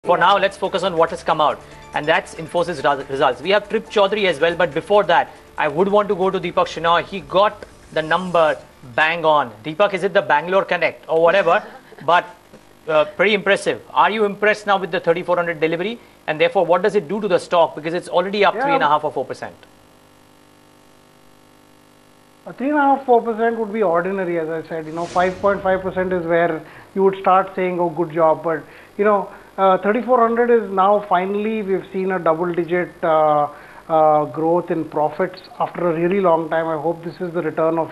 For now, let's focus on what has come out, and that's Infosys results. We have Trip Chaudhary as well, but before that, I would want to go to Deepak Shenoy. He got the number bang on. Deepak, is it the Bangalore Connect or whatever? But pretty impressive. Are you impressed now with the 3,400 delivery? And therefore, what does it do to the stock? Because it's already up 3.5 or 4%. 3.5-4% would be ordinary, as I said. 5.5% is where you would start saying, "Oh, good job." But 3,400 is now finally we've seen a double-digit growth in profits after a really long time. I hope this is the return of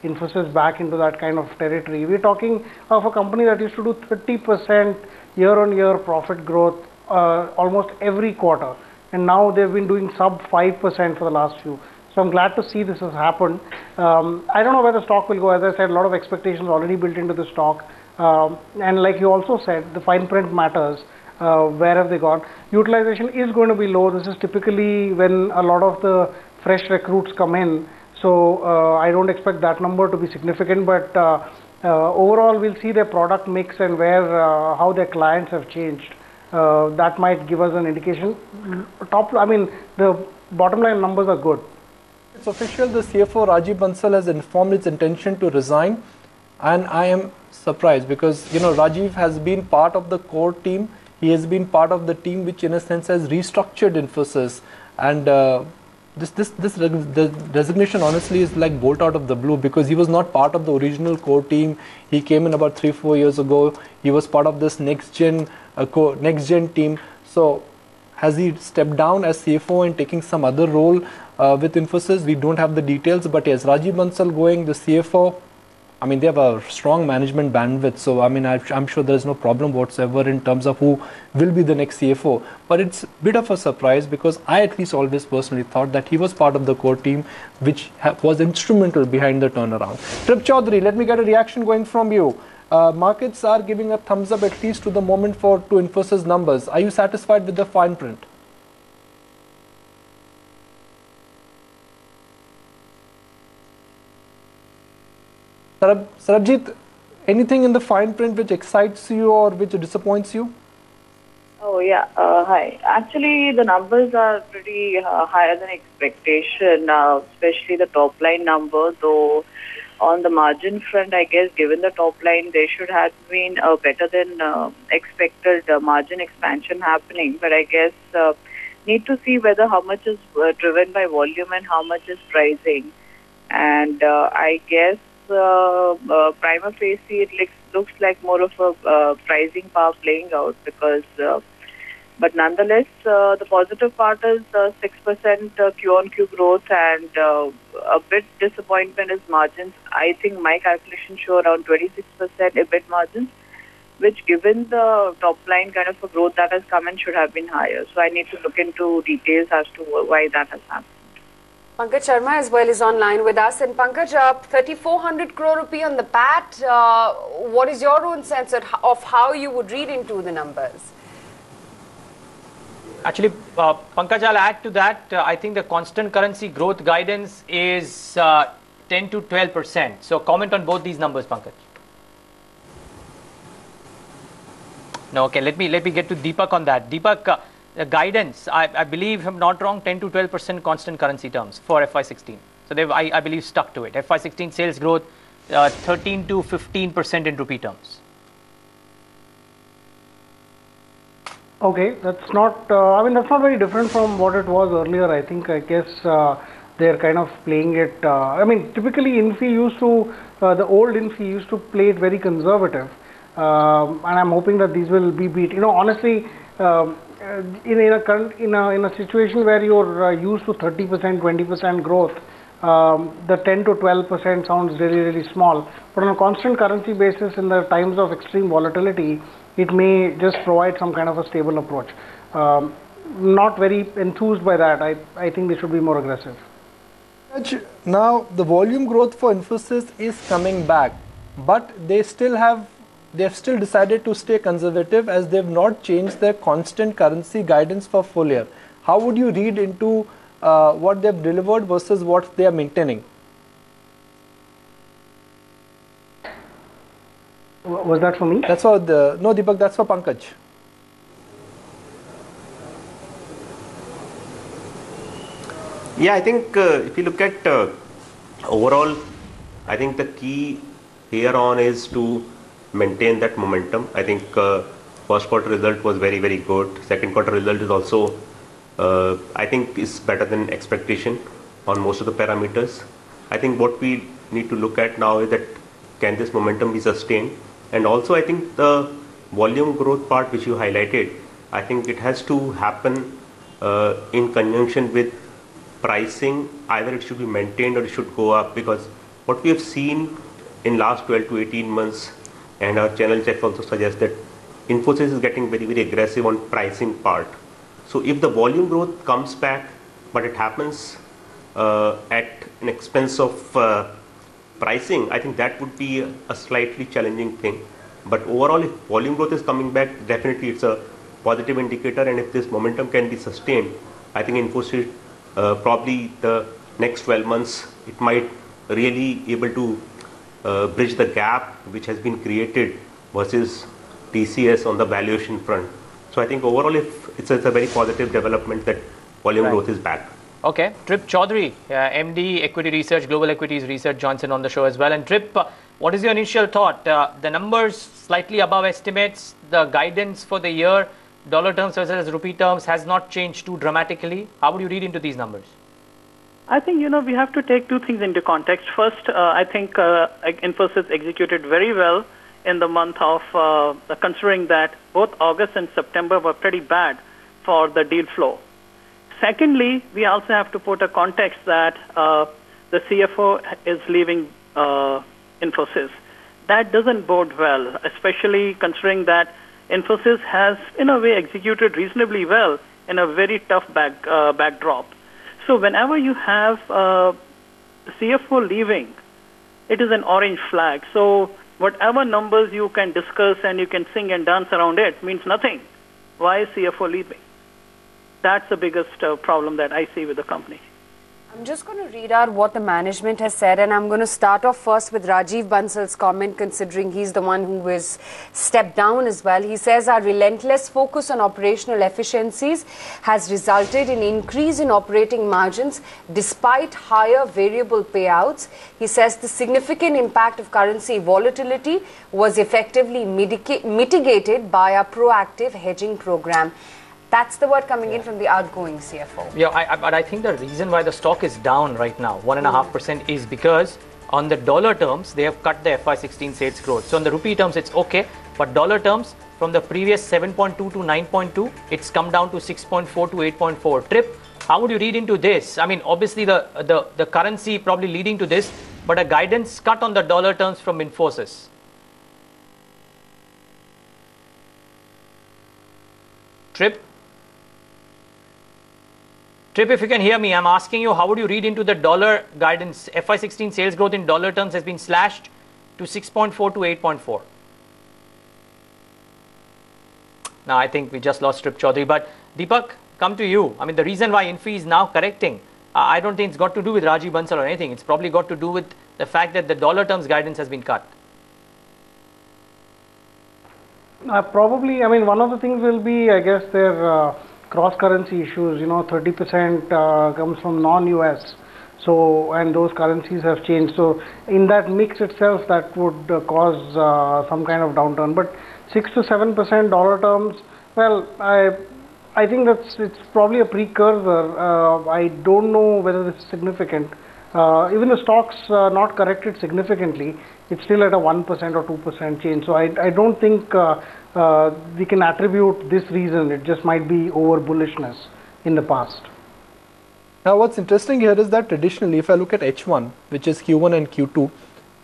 Infosys back into that kind of territory. We're talking of a company that used to do 30% year-on-year profit growth almost every quarter, and now they've been doing sub 5% for the last few. So I'm glad to see this has happened. I don't know where the stock will go. As I said, a lot of expectations already built into the stock. And like you also said, the fine print matters. Where have they gone? Utilization is going to be low. This is typically when a lot of the fresh recruits come in. So I don't expect that number to be significant. But overall, we'll see their product mix and how their clients have changed. That might give us an indication. The bottom line numbers are good. It's official. The CFO Rajiv Bansal has informed its intention to resign, and I am surprised because Rajiv has been part of the core team. He has been part of the team which, in a sense, has restructured Infosys, and the resignation honestly is like bolt out of the blue because he was not part of the original core team. He came in about 3-4 years ago. He was part of this next gen team. So has he stepped down as CFO and taking some other role with Infosys? We don't have the details, but yes, Rajiv Bansal going, the CFO. They have a strong management bandwidth, so I'm sure there's no problem whatsoever in terms of who will be the next CFO. But it's a bit of a surprise because I at least always personally thought that he was part of the core team, which was instrumental behind the turnaround. Trip Chaudhary, let me get a reaction going from you. Markets are giving a thumbs up at least to the moment to Infosys numbers. Are you satisfied with the fine print? Sarabjit, anything in the fine print which excites you or which disappoints you? Oh yeah, hi. Actually, the numbers are pretty higher than expectation, especially the top line number. Though on the margin front, I guess given the top line, there should have been better than expected margin expansion happening. But I guess need to see whether how much is driven by volume and how much is pricing. And I guess prima facie it looks like more of a pricing power playing out because but nonetheless the positive part is 6% Q-on-Q growth and a bit disappointment is margins. I think my calculations show around 26% EBIT margins, which given the top line kind of a growth that has come in should have been higher. So I need to look into details as to why that has happened. Pankaj Sharma as well is online with us. And Pankaj, 3,400 crore rupee on the PAT. What is your own sense of how you would read into the numbers? Actually, Pankaj, I'll add to that. I think the constant currency growth guidance is 10 to 12%. So comment on both these numbers, Pankaj. No, okay. Let me get to Deepak on that. Deepak. The guidance, I believe, if I'm not wrong, 10 to 12% constant currency terms for FY16. So they've, I believe, stuck to it. FY16 sales growth, 13 to 15% in rupee terms. Okay, that's not. That's not very different from what it was earlier. I guess they're kind of playing it. Typically, Infy used to, the old Infy used to play it very conservative, and I'm hoping that these will be beat. Honestly. In a situation where you're used to 30%, 20% growth, the 10 to 12% sounds really, really small. But on a constant currency basis, in the times of extreme volatility, it may just provide some kind of a stable approach. Not very enthused by that. I think they should be more aggressive. Now, the volume growth for Infosys is coming back, but they've still decided to stay conservative as they've not changed their constant currency guidance for full year. How would you read into what they've delivered versus what they are maintaining? Was that for me? That's for no, Deepak, that's for Pankaj. Yeah, I think if you look at overall, I think the key here on is to maintain that momentum. I think first quarter result was very, very good. Second quarter result is also, I think, is better than expectation on most of the parameters. I think what we need to look at now is that can this momentum be sustained? And also I think the volume growth part which you highlighted, I think it has to happen in conjunction with pricing. Either it should be maintained or it should go up, because what we have seen in last 12 to 18 months, and our channel checks also suggest that Infosys is getting very, very aggressive on pricing part. So if the volume growth comes back, but it happens at an expense of pricing, I think that would be a slightly challenging thing. But overall, if volume growth is coming back, definitely it's a positive indicator, and if this momentum can be sustained, I think Infosys probably the next 12 months, it might really able to bridge the gap which has been created versus TCS on the valuation front. So I think overall, if it's a very positive development that volume growth is back. Okay, Trip Chaudhary, MD Equity Research, Global Equities Research Johnson on the show as well. And Trip, what is your initial thought? The numbers slightly above estimates, the guidance for the year, dollar terms as well as rupee terms has not changed too dramatically. How would you read into these numbers? I think, we have to take two things into context. First, I think Infosys executed very well in the month of, considering that both August and September were pretty bad for the deal flow. Secondly, we also have to put a context that the CFO is leaving Infosys. That doesn't bode well, especially considering that Infosys has, in a way, executed reasonably well in a very tough backdrop. So whenever you have CFO leaving, it is an orange flag. So whatever numbers you can discuss and you can sing and dance around it means nothing. Why is CFO leaving? That's the biggest problem that I see with the company. I'm just going to read out what the management has said, and I'm going to start off first with Rajiv Bansal's comment, considering he's the one who has stepped down as well. He says our relentless focus on operational efficiencies has resulted in increase in operating margins despite higher variable payouts. He says the significant impact of currency volatility was effectively mitigated by our proactive hedging program. That's the word coming in from the outgoing CFO. Yeah, but I think the reason why the stock is down right now, 1.5%, is because on the dollar terms, they have cut the FY16 sales growth. So on the rupee terms, it's okay. But dollar terms, from the previous 7.2 to 9.2, it's come down to 6.4 to 8.4. Trip, how would you read into this? I mean, obviously the currency probably leading to this, but a guidance cut on the dollar terms from Infosys. Trip, if you can hear me, I'm asking you, how would you read into the dollar guidance? FY16 sales growth in dollar terms has been slashed to 6.4 to 8.4. Now, I think we just lost Trip Chaudhary. But Deepak, come to you. I mean, the reason why Infy is now correcting, I don't think it's got to do with Rajiv Bansal or anything. It's probably got to do with the fact that the dollar terms guidance has been cut. Probably, I mean, one of the things will be, I guess, their cross-currency issues. 30% comes from non-US, so, and those currencies have changed. So in that mix itself, that would cause some kind of downturn. But 6 to 7% dollar terms, well, I think it's probably a precursor. I don't know whether this is significant. Even the stock's not corrected significantly. It's still at a 1% or 2% change. So I don't think we can attribute this reason. It just might be over bullishness in the past. Now what's interesting here is that traditionally, if I look at H1, which is Q1 and Q2,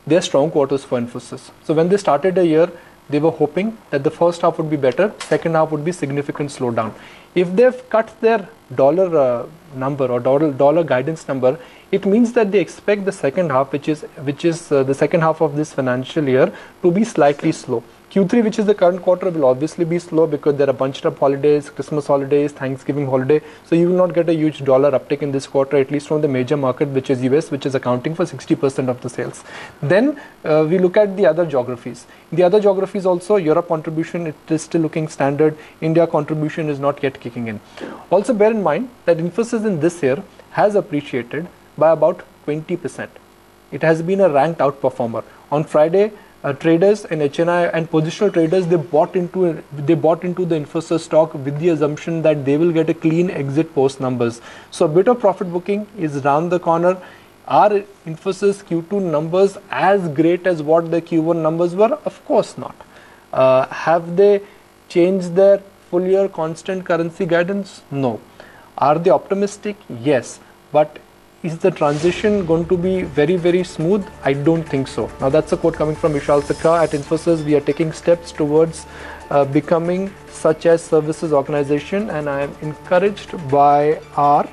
they're strong quarters for Infosys. So when they started the year, they were hoping that the first half would be better, second half would be significant slowdown. If they've cut their dollar number or dollar guidance number, it means that they expect the second half, which is the second half of this financial year, to be slightly slow. Q3, which is the current quarter, will obviously be slow because there are bunched up holidays, Christmas holidays, Thanksgiving holiday. So you will not get a huge dollar uptick in this quarter, at least from the major market, which is US, which is accounting for 60% of the sales. Then we look at the other geographies. In the other geographies also, Europe contribution, it is still looking standard. India contribution is not yet kicking in. Also bear in mind that Infosys in this year has appreciated by about 20%. It has been a ranked outperformer. On Friday, traders and HNI and positional traders, they bought into the Infosys stock with the assumption that they will get a clean exit post numbers. So a bit of profit booking is round the corner. Are Infosys Q2 numbers as great as what the Q1 numbers were? Of course not. Have they changed their full year constant currency guidance? No. Are they optimistic? Yes. But is the transition going to be very, very smooth? I don't think so. Now that's a quote coming from Vishal Sikka. At Infosys, we are taking steps towards becoming such as services organization, and I am encouraged by our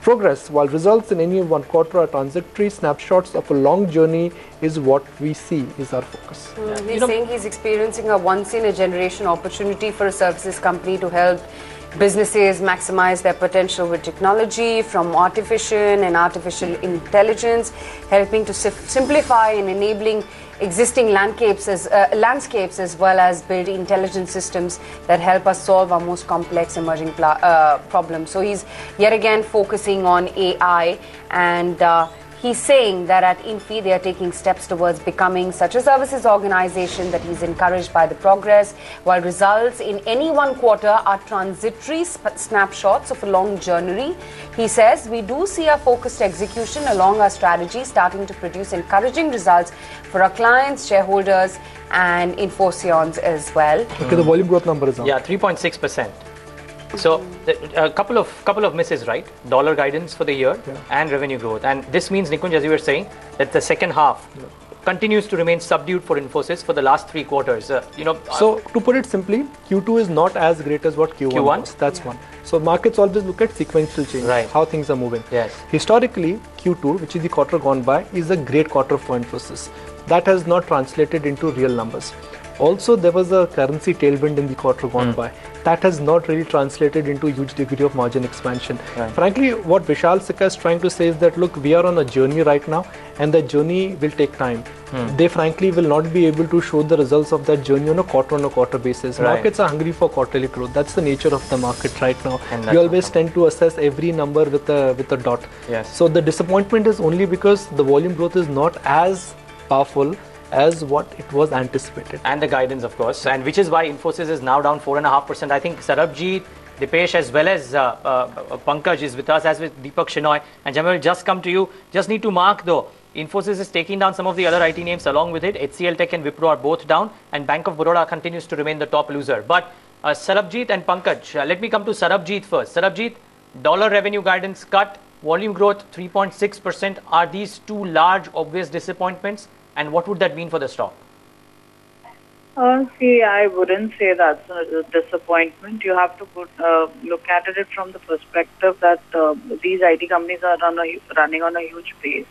progress. While results in any one quarter are transitory, snapshots of a long journey is what we see is our focus. He's saying he's experiencing a once-in-a-generation opportunity for a services company to help businesses maximize their potential with technology, from artificial intelligence, helping to simplify and enabling existing landscapes as well as build intelligent systems that help us solve our most complex emerging problems. So he's yet again focusing on AI, and he's saying that at Infi they are taking steps towards becoming such a services organization, that he's encouraged by the progress. While results in any one quarter are transitory snapshots of a long journey, he says we do see our focused execution along our strategy starting to produce encouraging results for our clients, shareholders and Infoscions as well. Okay, the volume growth number is on. Yeah, 3.6%. So a couple of misses, right? Dollar guidance for the year and revenue growth, and this means, Nikunj, as you were saying, that the second half continues to remain subdued for Infosys for the last 3 quarters. So to put it simply, Q2 is not as great as what Q1 was. That's one. So markets always look at sequential change, right, how things are moving. Yes. Historically, Q2, which is the quarter gone by, is a great quarter for Infosys. That has not translated into real numbers. Also, there was a currency tailwind in the quarter gone by. That has not really translated into a huge degree of margin expansion. Right. Frankly, what Vishal Sikka is trying to say is that, look, we are on a journey right now, and the journey will take time. They frankly will not be able to show the results of that journey on a quarter basis. Right. Markets are hungry for quarterly growth. That's the nature of the market right now. And We always tend to assess every number with a dot. Yes. So the disappointment is only because the volume growth is not as powerful as what it was anticipated. And the guidance, of course, and which is why Infosys is now down 4.5%. I think Sarabjit, Dipesh, as well as Pankaj is with us, as with Deepak Shenoy. And Jamal, just come to you. Just need to mark though, Infosys is taking down some of the other IT names along with it. HCL Tech and Wipro are both down, and Bank of Baroda continues to remain the top loser. But Sarabjit and Pankaj, let me come to Sarabjit first. Sarabjit, dollar revenue guidance cut, volume growth 3.6%. Are these two large, obvious disappointments? And what would that mean for the stock? See, I wouldn't say that's a disappointment. You have to look at it from the perspective that these IT companies are running on a huge pace.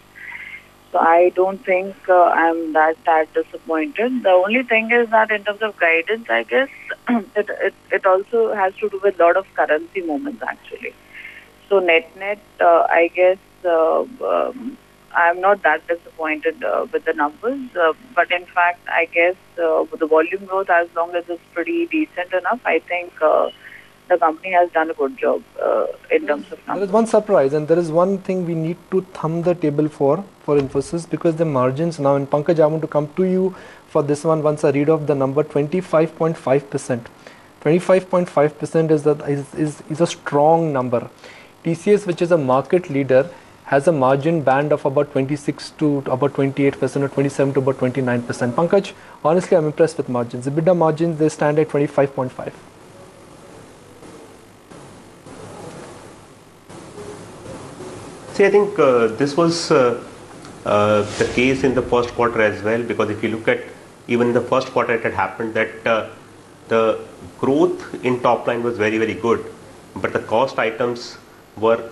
So I don't think I'm that disappointed. The only thing is that in terms of guidance, I guess it also has to do with a lot of currency movements actually. So net, I guess I'm not that disappointed with the numbers, but in fact, I guess with the volume growth, as long as it's pretty decent enough, I think the company has done a good job in terms of numbers. There is one surprise, and there is one thing we need to thumb the table for Infosys, because the margins now, and Pankaj, I want to come to you for this one once I read off the number, 25.5%. 25.5% is a strong number. TCS, which is a market leader, has a margin band of about 26 to about 28% or 27 to about 29%. Pankaj, honestly, I'm impressed with margins. EBITDA margins, they stand at 25.5. See, I think this was the case in the first quarter as well, because if you look at even the first quarter, it had happened that the growth in top line was very, very good, but the cost items were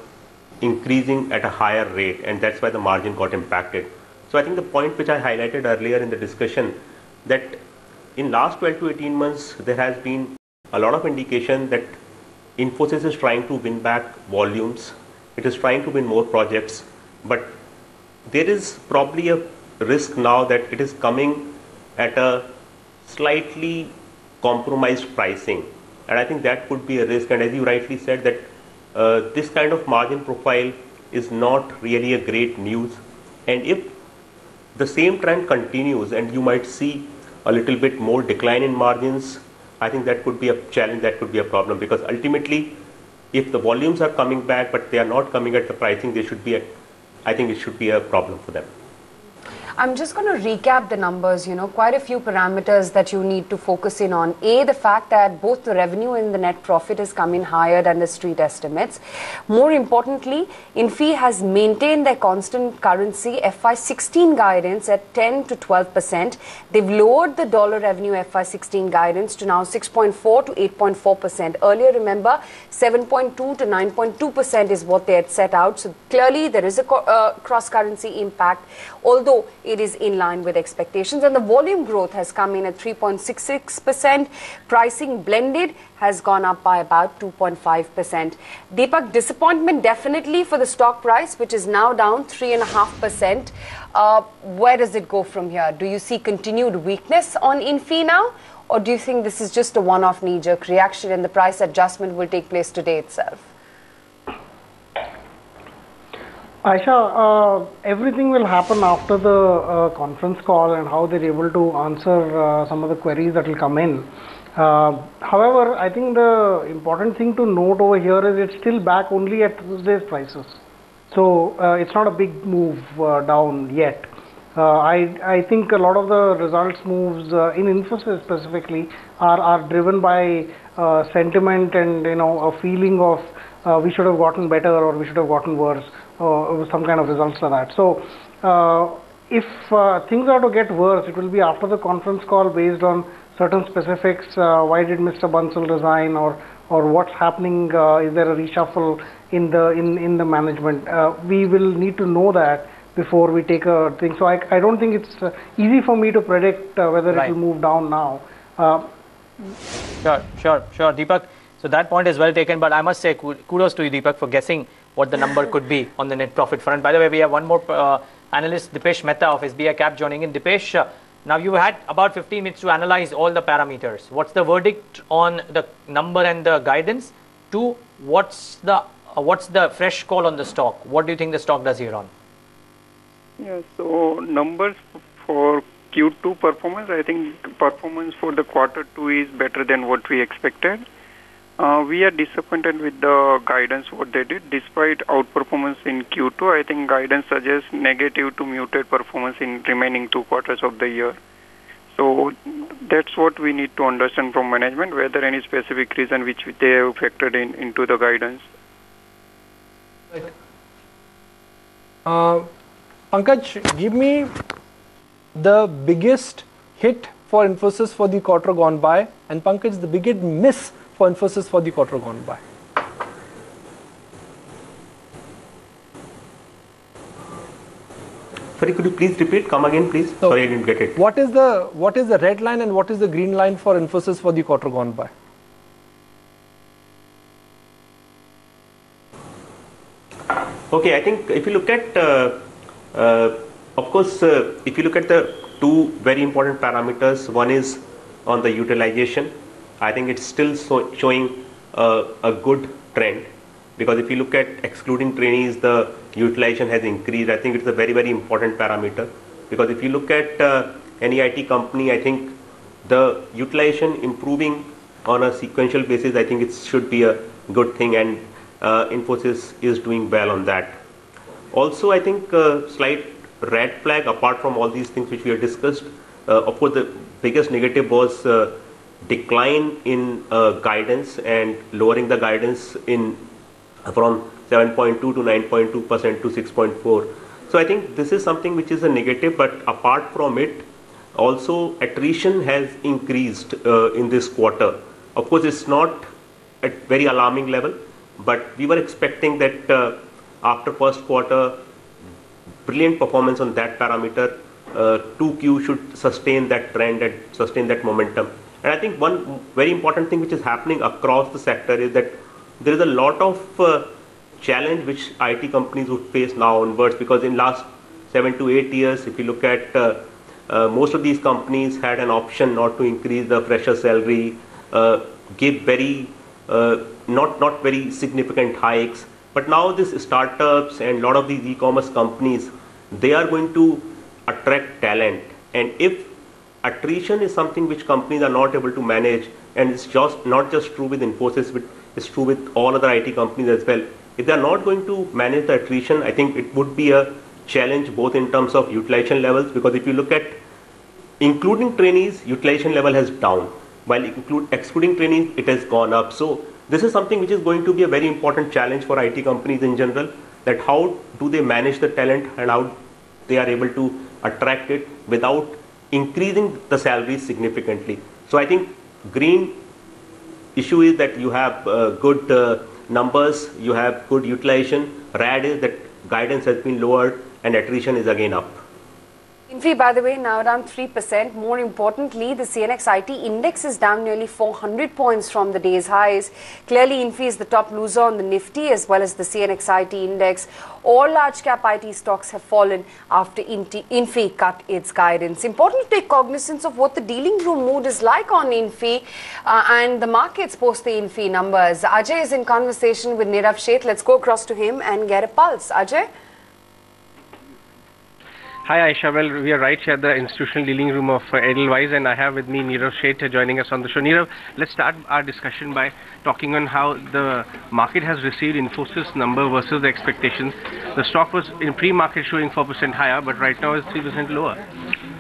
increasing at a higher rate, and that's why the margin got impacted. So I think the point which I highlighted earlier in the discussion, that in last 12 to 18 months there has been a lot of indication that Infosys is trying to win back volumes, it is trying to win more projects, but there is probably a risk now that it is coming at a slightly compromised pricing, and I think that could be a risk. And as you rightly said, that this kind of margin profile is not really a great news. And if the same trend continues and you might see a little bit more decline in margins, I think that could be a challenge, that could be a problem, because ultimately if the volumes are coming back but they are not coming at the pricing they should be at, I think it should be a problem for them. I'm just going to recap the numbers, quite a few parameters that you need to focus in on. A, the fact that both the revenue and the net profit has come in higher than the street estimates. More importantly, Infy has maintained their constant currency FY16 guidance at 10 to 12%. They've lowered the dollar revenue FY16 guidance to now 6.4 to 8.4%. Earlier, remember, 7.2 to 9.2% is what they had set out. So clearly there is a cross-currency impact, although it is in line with expectations, and the volume growth has come in at 3.66%. Pricing blended has gone up by about 2.5%. Deepak, disappointment definitely for the stock price, which is now down 3.5%. Where does it go from here? Do you see continued weakness on Infy now, or do you think this is just a one-off knee-jerk reaction and the price adjustment will take place today itself? Aisha, everything will happen after the conference call and how they're able to answer some of the queries that will come in. However, I think the important thing to note over here is it's still back only at Tuesday's prices. So it's not a big move down yet. I think a lot of the results moves in Infosys specifically are driven by sentiment and a feeling of we should have gotten better or we should have gotten worse. Some kind of results for that. So if things are to get worse, it will be after the conference call based on certain specifics. Why did Mr. Bansal resign, or what's happening? Is there a reshuffle in the management? We will need to know that before we take a thing. So I don't think it's easy for me to predict whether it will move down now. Sure, Deepak. So that point is well taken, but I must say kudos to you, Deepak, for guessing what the number could be on the net profit front. By the way, we have one more analyst, Dipesh Mehta of SBI Cap, joining in. Dipesh, now you had about 15 minutes to analyze all the parameters. What's the verdict on the number and the guidance? Two, what's the fresh call on the stock? What do you think the stock does here on? Yeah, so numbers for Q2 performance, I think performance for the Q2 is better than what we expected. We are disappointed with the guidance what they did. Despite outperformance in Q2, I think guidance suggests negative to muted performance in remaining 2 quarters of the year. So that's what we need to understand from management, whether any specific reason which they have factored into the guidance. Pankaj, give me the biggest hit for Infosys for the quarter gone by, and Pankaj, the biggest miss for Infosys for the quarter gone by. Sorry, could you please repeat? Come again, please. So, sorry, I didn't get it. What is the red line and what is the green line for Infosys for the quarter gone by? Okay, I think if you look at, of course, if you look at the two very important parameters, one is on the utilization. I think it's still showing a good trend, because if you look at excluding trainees, the utilization has increased. I think it's a very, very important parameter, because if you look at any IT company, I think the utilization improving on a sequential basis, I think it should be a good thing, and Infosys is doing well on that. Also, I think slight red flag apart from all these things which we have discussed. Of course, the biggest negative was decline in guidance and lowering the guidance in from 7.2 to 9.2% to 6.4. So I think this is something which is a negative, but apart from it, also attrition has increased in this quarter. Of course, it's not at very alarming level, but we were expecting that after first quarter, brilliant performance on that parameter, 2Q should sustain that trend and sustain that momentum. And I think one very important thing which is happening across the sector is that there is a lot of challenge which IT companies would face now onwards, because in last 7 to 8 years, if you look at most of these companies had an option not to increase the fresher salary, give very not very significant hikes. But now these startups and a lot of these e-commerce companies, they are going to attract talent. And if attrition is something which companies are not able to manage, and it's just not just true with Infosys, but it's true with all other IT companies as well. If they are not going to manage the attrition, I think it would be a challenge both in terms of utilization levels, because if you look at including trainees, utilization level has down, while excluding trainees, it has gone up. So this is something which is going to be a very important challenge for IT companies in general, that how do they manage the talent and how they are able to attract it without increasing the salaries significantly. So I think green issue is that you have good numbers, you have good utilization. Red is that guidance has been lowered and attrition is again up. Infy, by the way, now down 3%. More importantly, the CNX IT index is down nearly 400 points from the day's highs. Clearly, Infy is the top loser on the Nifty as well as the CNX IT index. All large cap IT stocks have fallen after Infy cut its guidance. Important to take cognizance of what the dealing room mood is like on Infy and the markets post the Infy numbers. Ajay is in conversation with Nirav Sheth. Let's go across to him and get a pulse. Ajay? Hi Aisha, well we are right here at the institutional dealing room of Edelweiss, and I have with me Nirav Sheth joining us on the show. Nirav, let's start our discussion by talking on how the market has received Infosys number versus the expectations. The stock was in pre-market showing 4% higher, but right now is 3% lower.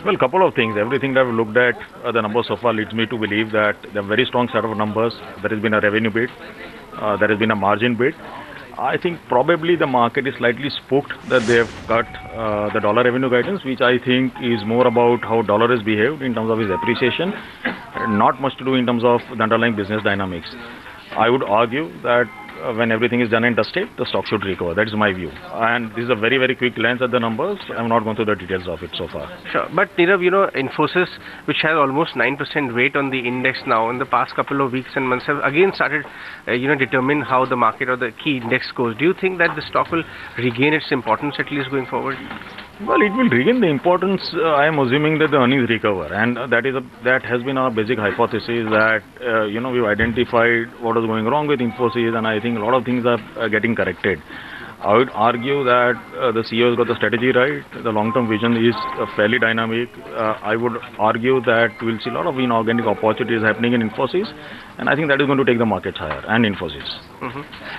Well, couple of things. Everything that I've looked at, the numbers so far leads me to believe that they're very strong set of numbers. There has been a revenue bid, there has been a margin bid. I think probably the market is slightly spooked that they have cut the dollar revenue guidance, which I think is more about how dollar has behaved in terms of its appreciation, not much to do in terms of the underlying business dynamics. I would argue that when everything is done and dusted, the stock should recover. That is my view. And this is a very, very quick glance at the numbers. I'm not going through the details of it so far. Sure. But Nirav, you know, Infosys, which has almost 9% weight on the index now, in the past couple of weeks and months, have again started, determine how the market or the key index goes. Do you think that the stock will regain its importance at least going forward? Well, it will regain the importance. I am assuming that the earnings recover, and that has been our basic hypothesis that we've identified what is going wrong with Infosys, and I think a lot of things are getting corrected. I would argue that the CEO has got the strategy right. The long-term vision is fairly dynamic. I would argue that we'll see a lot of inorganic opportunities happening in Infosys, and I think that is going to take the markets higher and Infosys.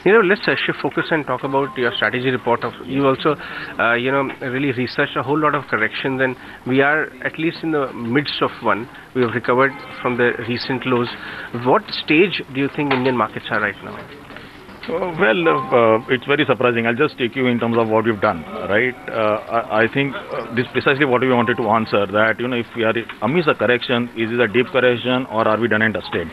Let's shift focus and talk about your strategy report. You also, really researched a whole lot of corrections, and we are at least in the midst of one. We have recovered from the recent lows. What stage do you think Indian markets are right now? It's very surprising. I'll just take you in terms of what we've done, right? I think this is precisely what we wanted to answer, that, if we are amidst a correction, is it a deep correction or are we done and dusted?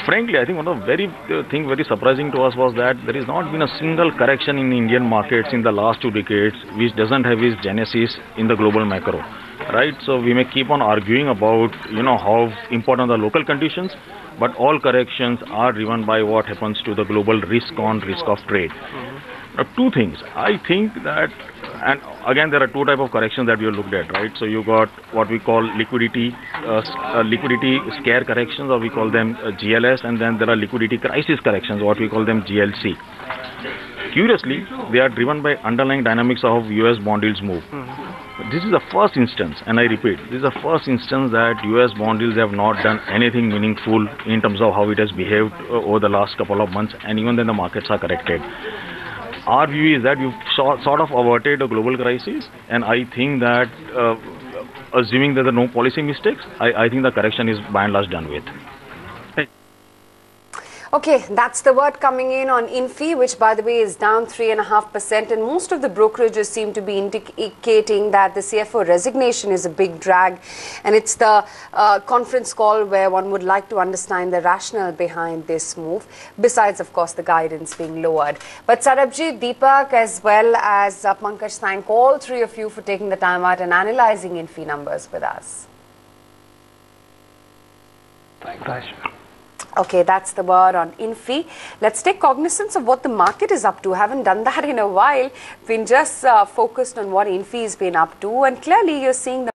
Frankly, I think one of the very surprising to us was that there has not been a single correction in Indian markets in the last 2 decades which doesn't have its genesis in the global macro, right? So we may keep on arguing about, how important are the local conditions, but all corrections are driven by what happens to the global risk of trade. Now, 2 things. I think that, and again, there are 2 types of corrections that we have looked at, right? So you got what we call liquidity scare corrections, or we call them GLS, and then there are liquidity crisis corrections, what we call them GLC. Curiously, they are driven by underlying dynamics of US bond yields move. This is the first instance, and I repeat, this is the first instance that US bond yields have not done anything meaningful in terms of how it has behaved over the last couple of months, and even then the markets are corrected. Our view is that we've sort of averted a global crisis, and I think that assuming that there are no policy mistakes, I think the correction is by and large done with. Okay, that's the word coming in on Infy, which by the way is down 3.5%, and most of the brokerages seem to be indicating that the CFO resignation is a big drag, and it's the conference call where one would like to understand the rationale behind this move, besides of course the guidance being lowered. But Sarabji, Deepak as well as Pankaj, thank all 3 of you for taking the time out and analysing Infy numbers with us. Thanks. Okay, that's the word on Infy. Let's take cognizance of what the market is up to. Haven't done that in a while. Been just focused on what Infy has been up to, and clearly you're seeing the